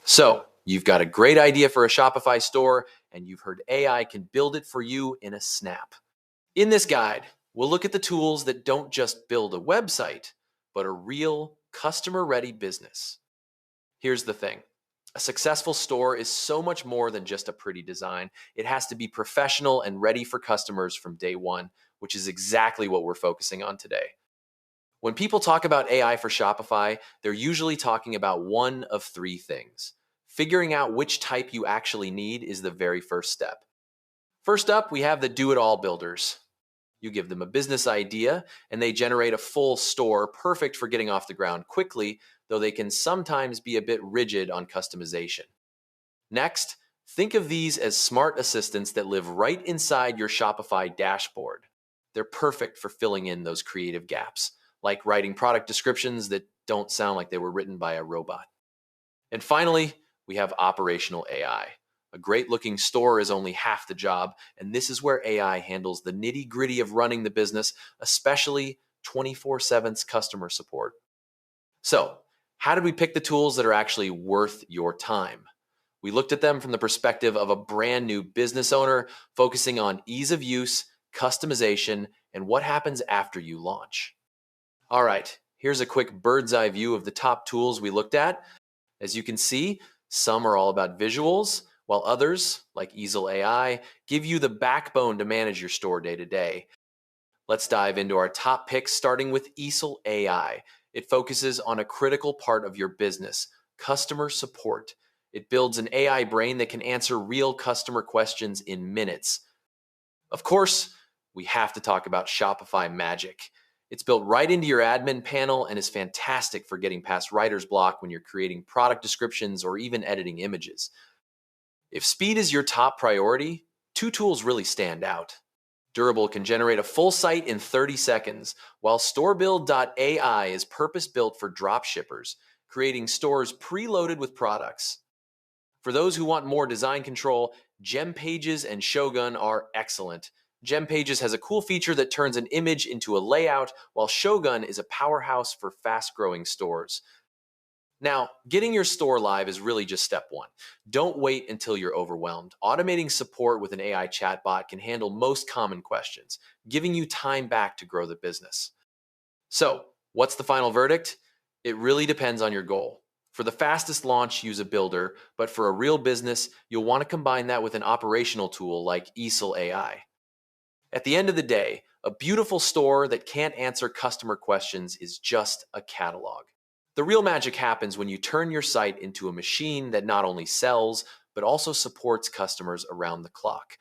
So, you've got a great idea for a Shopify store, and you've heard AI can build it for you in a snap. In this guide, we'll look at the tools that don't just build a website, but a real customer ready business. Here's the thing: a successful store is so much more than just a pretty design. It has to be professional and ready for customers from day one, which is exactly what we're focusing on today. When people talk about AI for Shopify, they're usually talking about one of three things. Figuring out which type you actually need is the very first step. First up, we have the do it all builders. You give them a business idea, and they generate a full store perfect for getting off the ground quickly, though they can sometimes be a bit rigid on customization. Next, think of these as smart assistants that live right inside your Shopify dashboard. They're perfect for filling in those creative gaps, like writing product descriptions that don't sound like they were written by a robot. And finally, we have operational AI. A great looking store is only half the job, and this is where AI handles the nitty gritty of running the business, especially 24/7 customer support. So, how did we pick the tools that are actually worth your time? We looked at them from the perspective of a brand new business owner, focusing on ease of use, customization, and what happens after you launch. All right, here's a quick bird's eye view of the top tools we looked at. As you can see, some are all about visuals, while others, like eesel AI, give you the backbone to manage your store day to day. Let's dive into our top picks, starting with eesel AI. It focuses on a critical part of your business: customer support. It builds an AI brain that can answer real customer questions in minutes. Of course, we have to talk about Shopify Magic. It's built right into your admin panel and is fantastic for getting past writer's block when you're creating product descriptions or even editing images. If speed is your top priority, two tools really stand out. Durable can generate a full site in 30 seconds, while storebuild.ai is purpose built for drop shippers, creating stores preloaded with products. For those who want more design control, GemPages and Shogun are excellent. GemPages has a cool feature that turns an image into a layout, while Shogun is a powerhouse for fast growing stores. Now, getting your store live is really just step one. Don't wait until you're overwhelmed. Automating support with an AI chatbot can handle most common questions, giving you time back to grow the business. So, what's the final verdict? It really depends on your goal. For the fastest launch, use a builder, but for a real business, you'll want to combine that with an operational tool like eesel AI. At the end of the day, a beautiful store that can't answer customer questions is just a catalog. The real magic happens when you turn your site into a machine that not only sells, but also supports customers around the clock.